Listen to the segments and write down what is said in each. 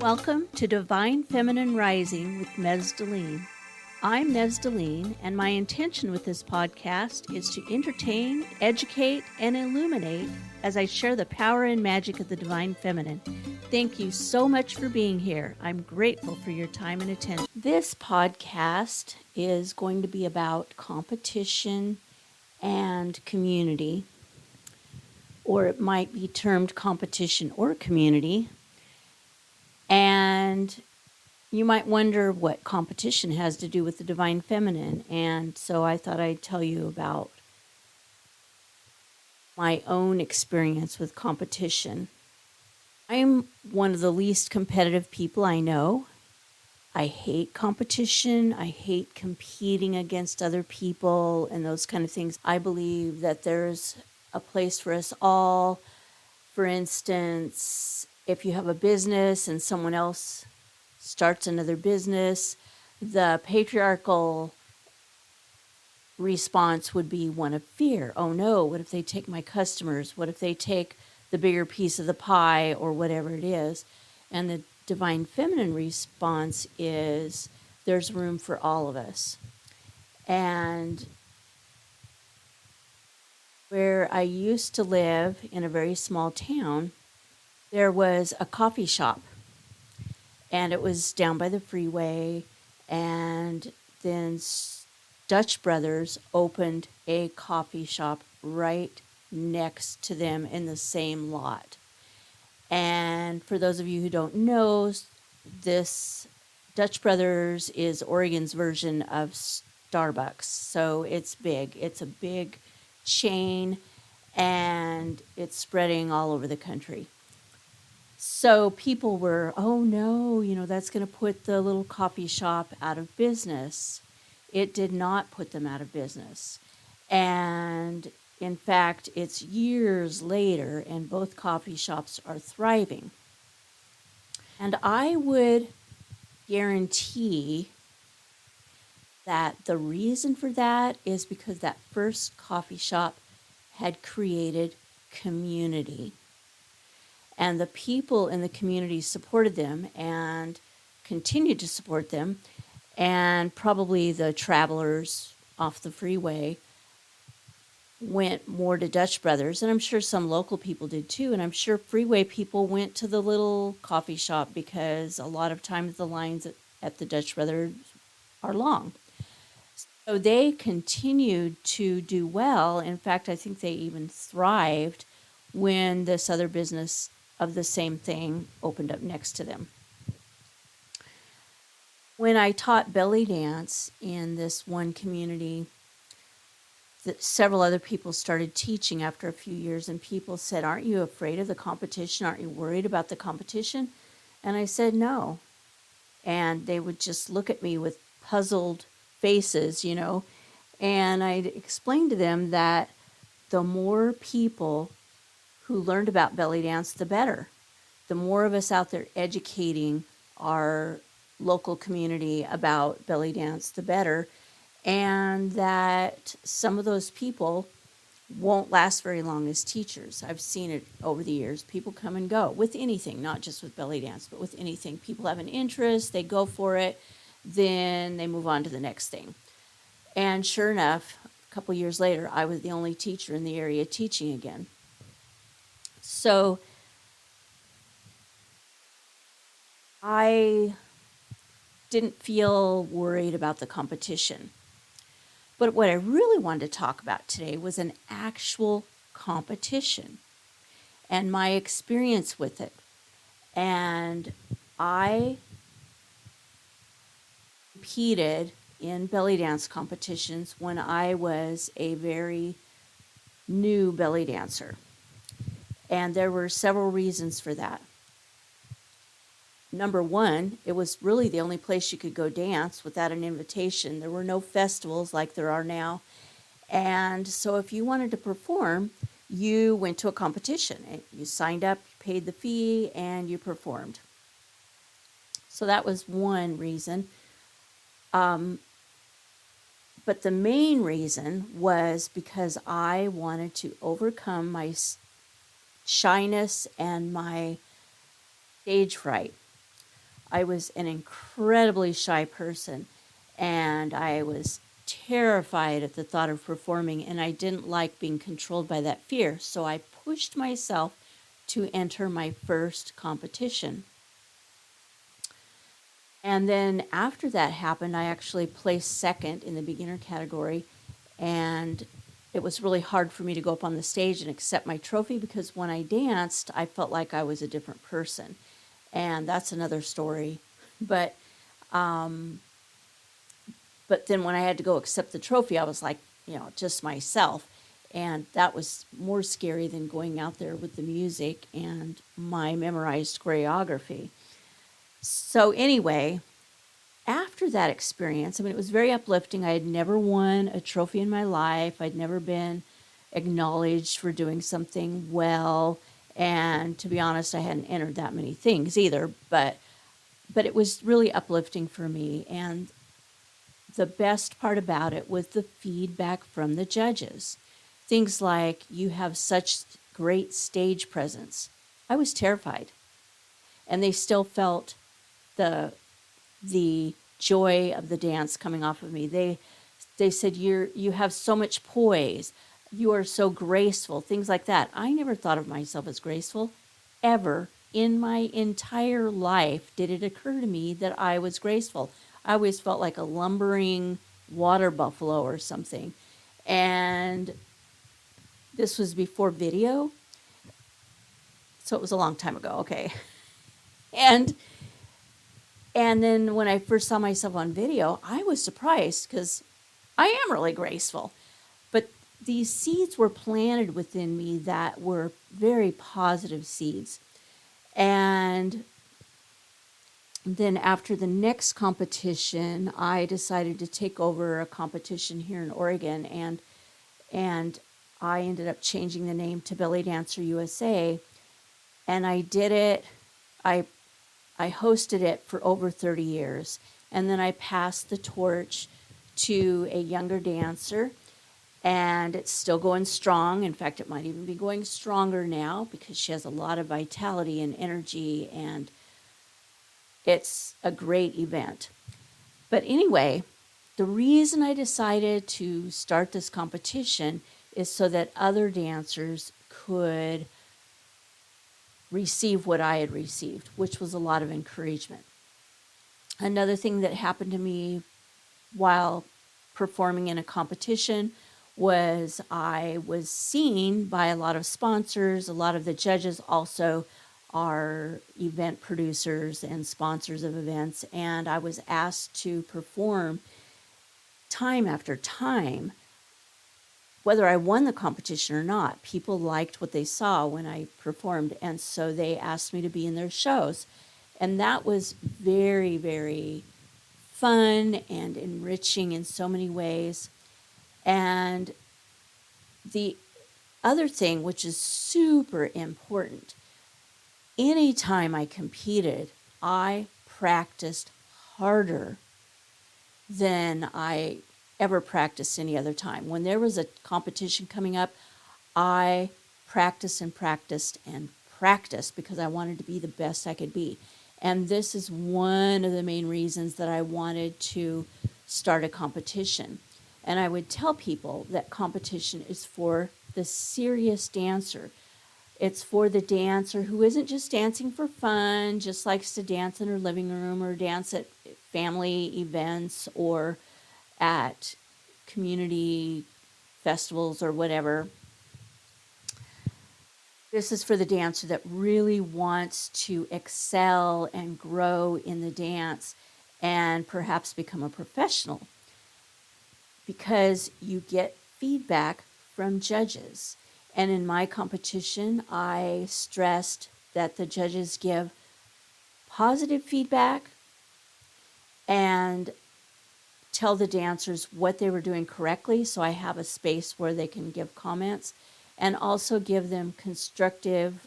Welcome to Divine Feminine Rising with Nez Delene. I'm Nez Delene, and my intention with this podcast is to entertain, educate, and illuminate as I share the power and magic of the Divine Feminine. Thank you so much for being here. I'm grateful for your time and attention. This podcast is going to be about competition and community, or it might be termed competition or community. And you might wonder what competition has to do with the Divine Feminine. And so I thought I'd tell you about my own experience with competition. I'm one of the least competitive people I know. I hate competition. I hate competing against other people and those kind of things. I believe that there's a place for us all. For instance, if you have a business and someone else starts another business, the patriarchal response would be one of fear. Oh no, what if they take my customers? What if they take the bigger piece of the pie or whatever it is? And the Divine Feminine response is there's room for all of us. And where I used to live in a very small town, there was a coffee shop. And it was down by the freeway. And then Dutch Brothers opened a coffee shop right next to them in the same lot. And for those of you who don't know, this Dutch Brothers is Oregon's version of Starbucks. So it's big. It's a big chain, and it's spreading all over the country. So people were, oh no, that's going to put the little coffee shop out of business. It did not put them out of business. And in fact, it's years later, and both coffee shops are thriving. And I would guarantee that the reason for that is because that first coffee shop had created community. And the people in the community supported them and continued to support them. And probably the travelers off the freeway went more to Dutch Brothers. And I'm sure some local people did too. And I'm sure freeway people went to the little coffee shop because a lot of times the lines at the Dutch Brothers are long. So they continued to do well. In fact, I think they even thrived when this other business of the same thing opened up next to them. When I taught belly dance in this one community, several other people started teaching after a few years, and people said, aren't you afraid of the competition? Aren't you worried about the competition? And I said, no. And they would just look at me with puzzled faces, and I'd explain to them that the more people who learned about belly dance, the better. The more of us out there educating our local community about belly dance, the better. And that some of those people won't last very long as teachers. I've seen it over the years. People come and go with anything, not just with belly dance, but with anything. People have an interest, they go for it, then they move on to the next thing. And sure enough, a couple years later, I was the only teacher in the area teaching again. So I didn't feel worried about the competition. But what I really wanted to talk about today was an actual competition and my experience with it. And I competed in belly dance competitions when I was a very new belly dancer. And there were several reasons for that. Number one, it was really the only place you could go dance without an invitation. There were no festivals like there are now. And so if you wanted to perform, you went to a competition. You signed up, paid the fee, and you performed. So that was one reason. But the main reason was because I wanted to overcome my shyness and my stage fright. I was an incredibly shy person, and I was terrified at the thought of performing, and I didn't like being controlled by that fear. So I pushed myself to enter my first competition. And then after that happened, I actually placed second in the beginner category. And it was really hard for me to go up on the stage and accept my trophy because when I danced, I felt like I was a different person. And that's another story. But but then when I had to go accept the trophy, I was like, just myself. And that was more scary than going out there with the music and my memorized choreography. So anyway, after that experience, I mean, it was very uplifting. I had never won a trophy in my life. I'd never been acknowledged for doing something well. And to be honest, I hadn't entered that many things either, but it was really uplifting for me. And the best part about it was the feedback from the judges. Things like, you have such great stage presence. I was terrified. And they still felt the joy of the dance coming off of me. They said, you have so much poise. You are so graceful, things like that. I never thought of myself as graceful ever in my entire life. Did it occur to me that I was graceful? I always felt like a lumbering water buffalo or something. And this was before video. So it was a long time ago. Okay. And then when I first saw myself on video, I was surprised because I am really graceful. But these seeds were planted within me that were very positive seeds. And then after the next competition, I decided to take over a competition here in Oregon, and I ended up changing the name to Belly Dancer USA. And I did it. I hosted it for over 30 years. And then I passed the torch to a younger dancer, and it's still going strong. In fact, it might even be going stronger now because she has a lot of vitality and energy, and it's a great event. But anyway, the reason I decided to start this competition is so that other dancers could receive what I had received, which was a lot of encouragement. Another thing that happened to me while performing in a competition was I was seen by a lot of sponsors. A lot of the judges also are event producers and sponsors of events, and I was asked to perform time after time. Whether I won the competition or not, people liked what they saw when I performed, and so they asked me to be in their shows. And that was very, very fun and enriching in so many ways. And the other thing, which is super important, anytime I competed, I practiced harder than I ever practiced any other time. When there was a competition coming up, I practiced and practiced and practiced because I wanted to be the best I could be. And this is one of the main reasons that I wanted to start a competition. And I would tell people that competition is for the serious dancer. It's for the dancer who isn't just dancing for fun, just likes to dance in her living room or dance at family events or at community festivals or whatever. This is for the dancer that really wants to excel and grow in the dance and perhaps become a professional, because you get feedback from judges. And in my competition, I stressed that the judges give positive feedback and tell the dancers what they were doing correctly, so I have a space where they can give comments, and also give them constructive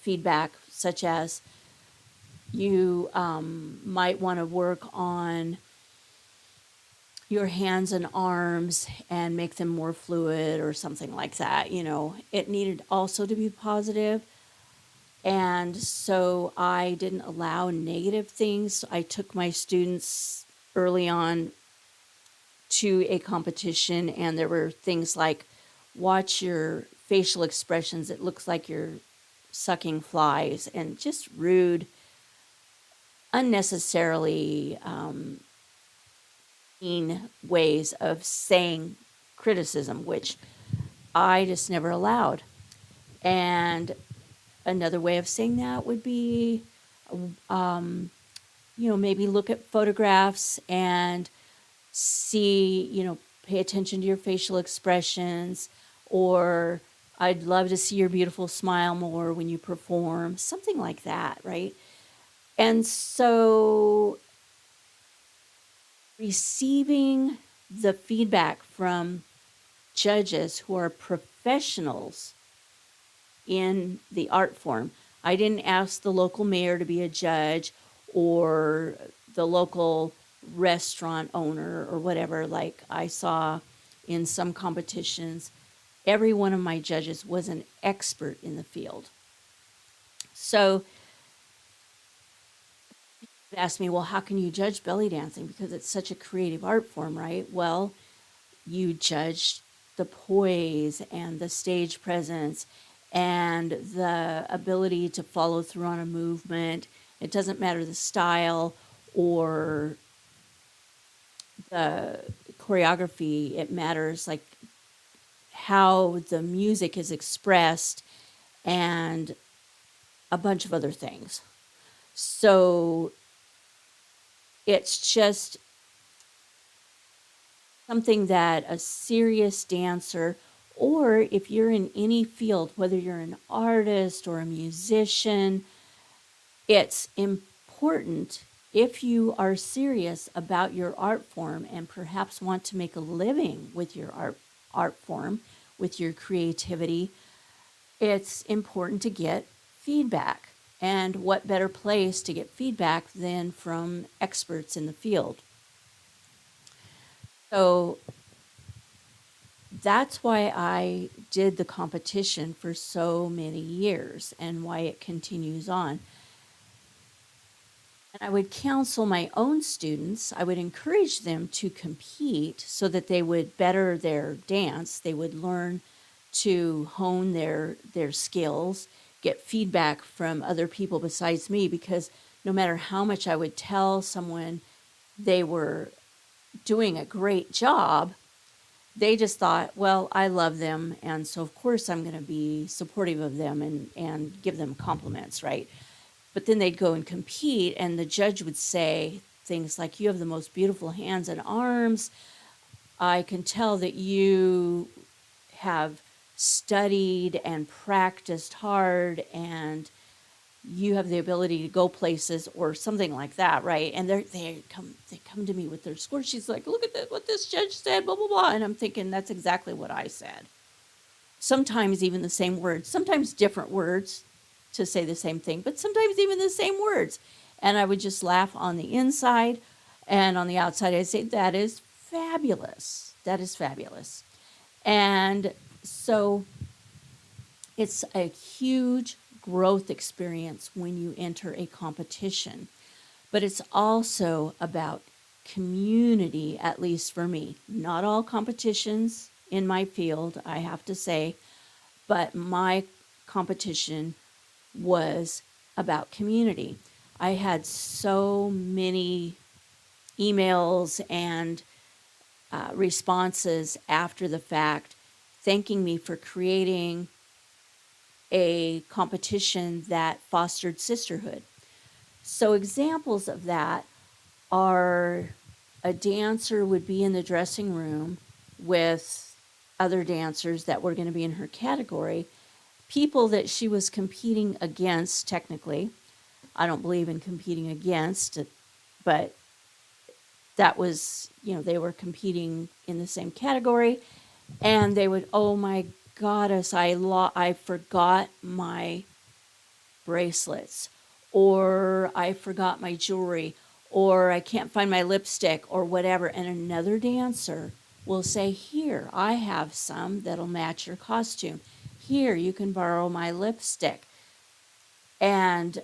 feedback, such as you might want to work on your hands and arms and make them more fluid or something like that. It needed also to be positive. And so I didn't allow negative things. I took my students early on to a competition, and there were things like, watch your facial expressions. It looks like you're sucking flies, and just rude, unnecessarily mean ways of saying criticism, which I just never allowed. And another way of saying that would be, maybe look at photographs and see, pay attention to your facial expressions, or I'd love to see your beautiful smile more when you perform, something like that, right? And so receiving the feedback from judges who are professionals in the art form. I didn't ask the local mayor to be a judge, or the local restaurant owner or whatever, like I saw in some competitions. Every one of my judges was an expert in the field. So they asked me, well, how can you judge belly dancing? Because it's such a creative art form, right? Well, you judge the poise and the stage presence and the ability to follow through on a movement. It doesn't matter the style or the choreography, it matters like how the music is expressed and a bunch of other things. So it's just something that a serious dancer, or if you're in any field, whether you're an artist or a musician, it's important, if you are serious about your art form and perhaps want to make a living with your art form, with your creativity, it's important to get feedback. And what better place to get feedback than from experts in the field? So that's why I did the competition for so many years and why it continues on. And I would counsel my own students, I would encourage them to compete so that they would better their dance, they would learn to hone their skills, get feedback from other people besides me, because no matter how much I would tell someone they were doing a great job, they just thought, well, I love them, and so of course I'm going to be supportive of them and give them compliments, right? But then they'd go and compete, and the judge would say things like, you have the most beautiful hands and arms. I can tell that you have studied and practiced hard, and you have the ability to go places, or something like that, right? And they come to me with their score. She's like, look at what this judge said, blah blah blah, and I'm thinking that's exactly what I said. Sometimes even the same words, sometimes different words to say the same thing, but sometimes even the same words. And I would just laugh on the inside, and on the outside I'd say, that is fabulous. That is fabulous. And so it's a huge growth experience when you enter a competition, but it's also about community, at least for me. Not all competitions in my field, I have to say, but my competition was about community. I had so many emails and responses after the fact thanking me for creating a competition that fostered sisterhood. So, examples of that are, a dancer would be in the dressing room with other dancers that were going to be in her category, people that she was competing against, technically. I don't believe in competing against, but that was, they were competing in the same category, and they would, oh my goddess, I forgot my bracelets, or I forgot my jewelry, or I can't find my lipstick, or whatever. And another dancer will say, here, I have some that'll match your costume. Here, you can borrow my lipstick. and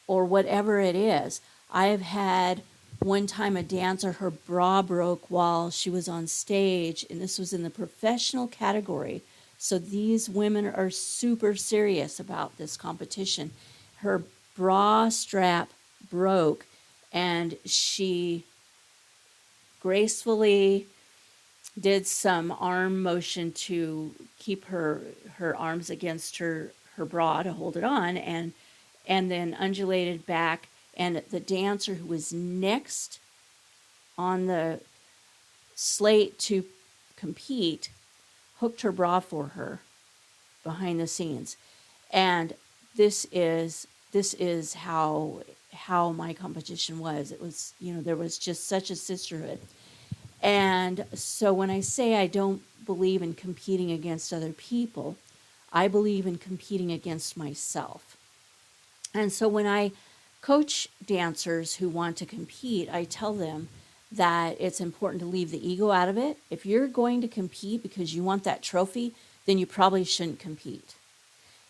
or whatever it is. I have had one time a dancer, her bra broke while she was on stage, and this was in the professional category. So these women are super serious about this competition. Her bra strap broke, and she gracefully did some arm motion to keep her arms against her bra to hold it on, and then undulated back, and the dancer who was next on the slate to compete hooked her bra for her behind the scenes. And this is how my competition was. It was, there was just such a sisterhood. And so when I say I don't believe in competing against other people, I believe in competing against myself. And so when I coach dancers who want to compete, I tell them that it's important to leave the ego out of it. If you're going to compete because you want that trophy, then you probably shouldn't compete.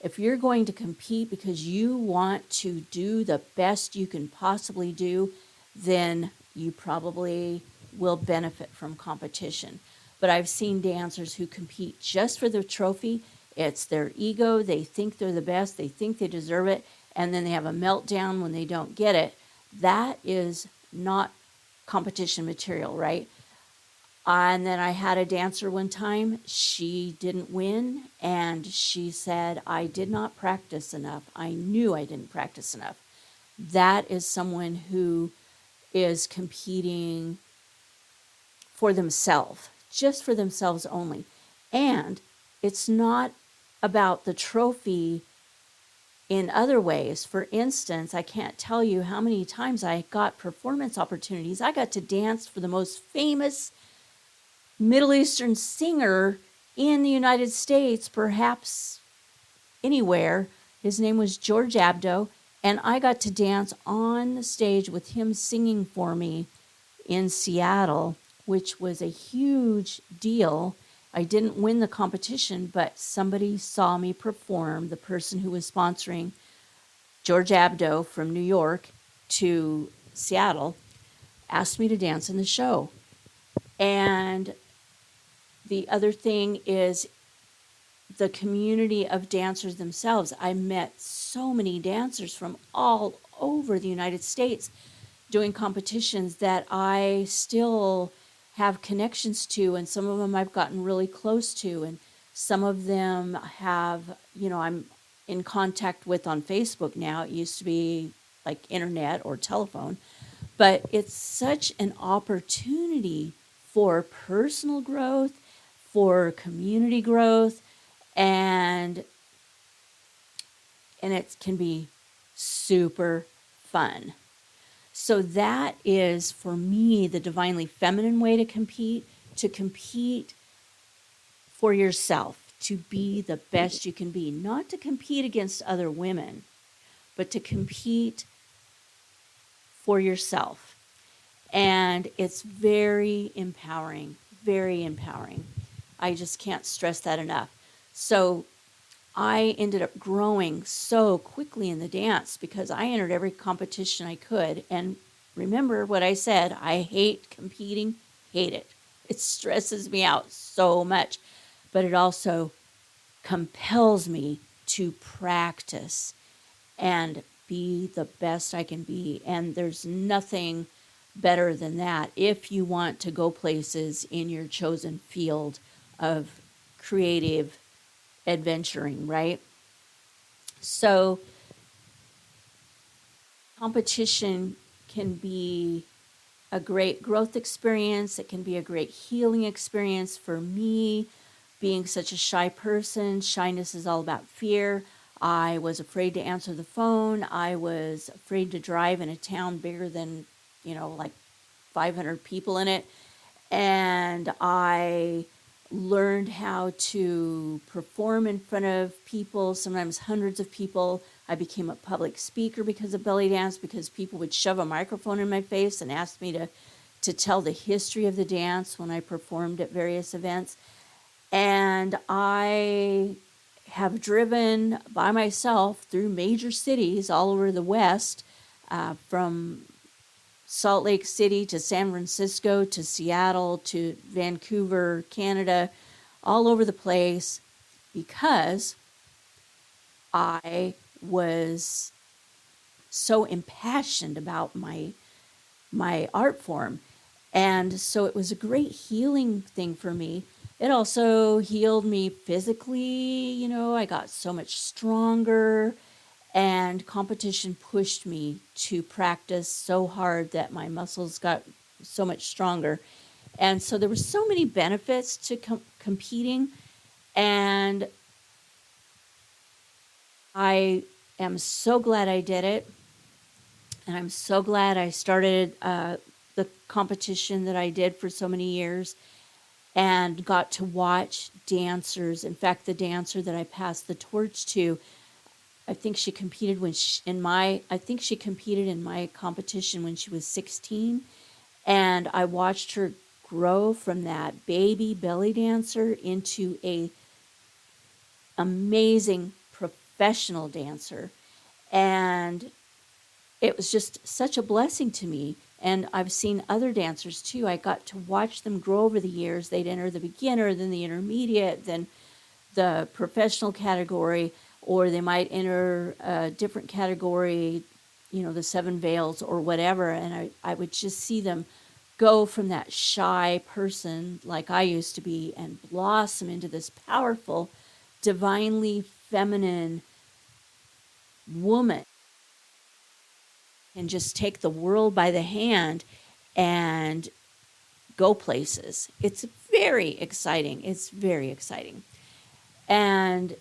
If you're going to compete because you want to do the best you can possibly do, then you probably will benefit from competition. But I've seen dancers who compete just for the trophy. It's their ego. They think they're the best. They think they deserve it. And then they have a meltdown when they don't get it. That is not competition material, right? And then I had a dancer one time. She didn't win, and she said, I did not practice enough. I knew I didn't practice enough. That is someone who is competing for themselves, just for themselves only. And it's not about the trophy in other ways. For instance, I can't tell you how many times I got performance opportunities. I got to dance for the most famous Middle Eastern singer in the United States, perhaps anywhere. His name was George Abdo, and I got to dance on the stage with him singing for me in Seattle, which was a huge deal. I didn't win the competition, but somebody saw me perform. The person who was sponsoring George Abdo from New York to Seattle asked me to dance in the show. And the other thing is the community of dancers themselves. I met so many dancers from all over the United States doing competitions that I still have connections to, and some of them I've gotten really close to, and some of them have, I'm in contact with on Facebook now. It used to be like internet or telephone, but it's such an opportunity for personal growth, for community growth, and it can be super fun. So that is, for me, the divinely feminine way to compete for yourself, to be the best you can be, not to compete against other women, but to compete for yourself. And it's very empowering, very empowering. I just can't stress that enough. So I ended up growing so quickly in the dance because I entered every competition I could. And remember what I said, I hate competing, hate it. It stresses me out so much, but it also compels me to practice and be the best I can be. And there's nothing better than that if you want to go places in your chosen field of creative adventuring, right? So competition can be a great growth experience. It can be a great healing experience. For me, being such a shy person, shyness is all about fear. I was afraid to answer the phone. I was afraid to drive in a town bigger than, like 500 people in it. And I learned how to perform in front of people, sometimes hundreds of people. I became a public speaker because of belly dance, because people would shove a microphone in my face and ask me to tell the history of the dance when I performed at various events. And I have driven by myself through major cities all over the West, from Salt Lake City to San Francisco to Seattle to Vancouver, Canada, all over the place, because I was so impassioned about my art form. And so it was a great healing thing for me. It also healed me physically, I got so much stronger, and competition pushed me to practice so hard that my muscles got so much stronger. And so there were so many benefits to competing, and I am so glad I did it. And I'm so glad I started the competition that I did for so many years, and got to watch dancers. In fact, the dancer that I passed the torch to, I think she competed I think she competed in my competition when she was 16, and I watched her grow from that baby belly dancer into a amazing professional dancer. And it was just such a blessing to me. And I've seen other dancers too. I got to watch them grow over the years. They'd enter the beginner, then the intermediate, then the professional category, or they might enter a different category, the seven veils or whatever. And I would just see them go from that shy person like I used to be and blossom into this powerful, divinely feminine woman, and just take the world by the hand and go places. It's very exciting. It's very exciting. And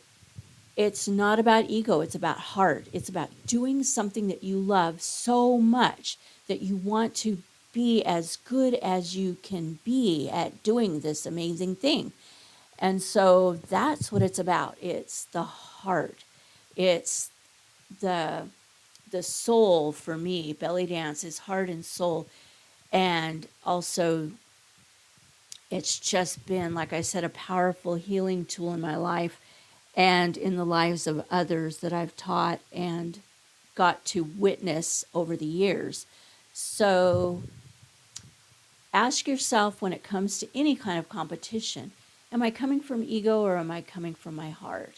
it's not about ego, it's about heart. It's about doing something that you love so much that you want to be as good as you can be at doing this amazing thing. And so that's what it's about. It's the heart. It's the soul for me. Belly dance is heart and soul. And also, it's just been, like I said, a powerful healing tool in my life and in the lives of others that I've taught and got to witness over the years. So ask yourself, when it comes to any kind of competition, am I coming from ego or am I coming from my heart?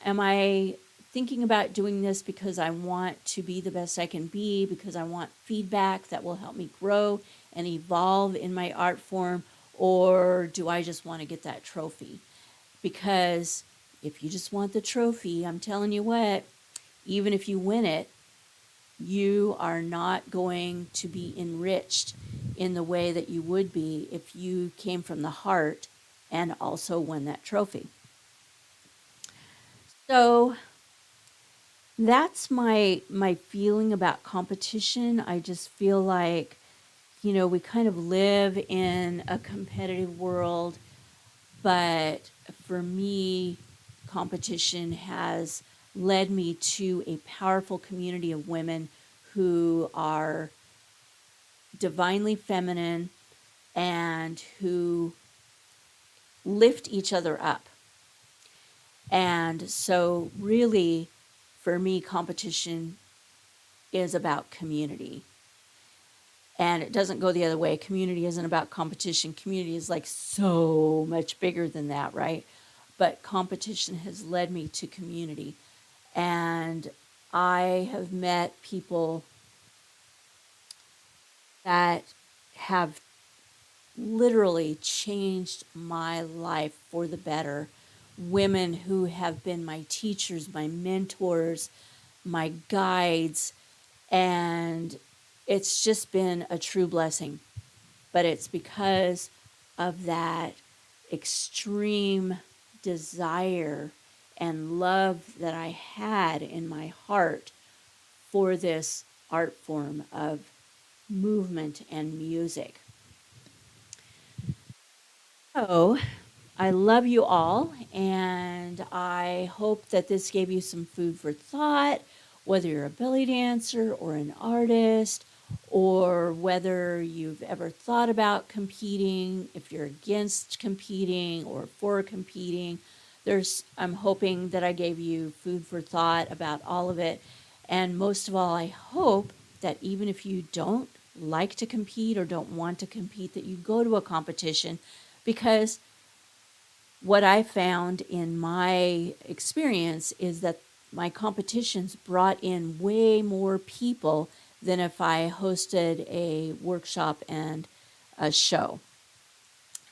Am I thinking about doing this because I want to be the best I can be, because I want feedback that will help me grow and evolve in my art form, or do I just want to get that trophy? Because if you just want the trophy, I'm telling you what, even if you win it, you are not going to be enriched in the way that you would be if you came from the heart and also won that trophy. So that's my feeling about competition. I just feel like, we kind of live in a competitive world, but for me, competition has led me to a powerful community of women who are divinely feminine and who lift each other up. And so, really, for me, competition is about community. And it doesn't go the other way. Community isn't about competition. Community is like so much bigger than that, right? But competition has led me to community. And I have met people that have literally changed my life for the better. Women who have been my teachers, my mentors, my guides, and it's just been a true blessing. But it's because of that extreme desire and love that I had in my heart for this art form of movement and music. So, I love you all, and I hope that this gave you some food for thought, whether you're a belly dancer or an artist, or whether you've ever thought about competing, if you're against competing or for competing. I'm hoping that I gave you food for thought about all of it. And most of all, I hope that even if you don't like to compete or don't want to compete, that you go to a competition, because what I found in my experience is that my competitions brought in way more people than if I hosted a workshop and a show.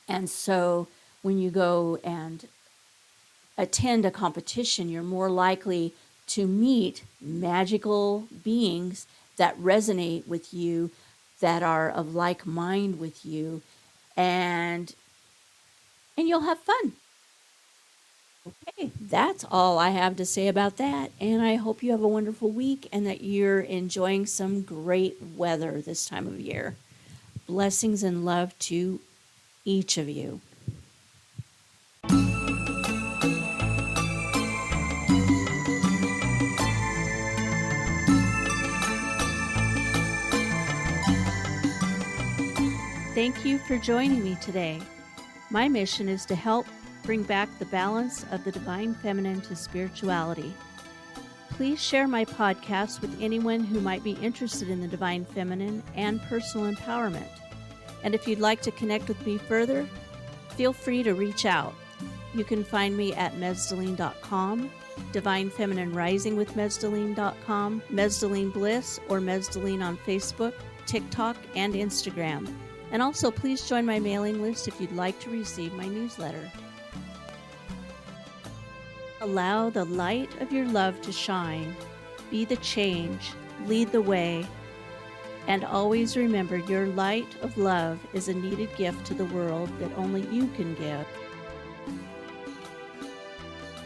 And so when you go and attend a competition, you're more likely to meet magical beings that resonate with you, that are of like mind with you, and you'll have fun. Okay, that's all I have to say about that. And I hope you have a wonderful week and that you're enjoying some great weather this time of year. Blessings and love to each of you. Thank you for joining me today. My mission is to help bring back the balance of the divine feminine to spirituality. Please share my podcast with anyone who might be interested in the divine feminine and personal empowerment. And if you'd like to connect with me further, feel free to reach out. You can find me at nezdelene.com, Divine Feminine Rising with nezdelene.com, Nez Delene Bliss, or Nez Delene on Facebook, TikTok, and Instagram. And also, please join my mailing list if you'd like to receive my newsletter. Allow the light of your love to shine. Be the change. Lead the way. And always remember, your light of love is a needed gift to the world that only you can give.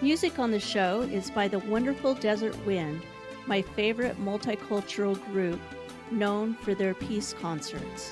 Music on the show is by the wonderful Desert Wind, my favorite multicultural group known for their peace concerts.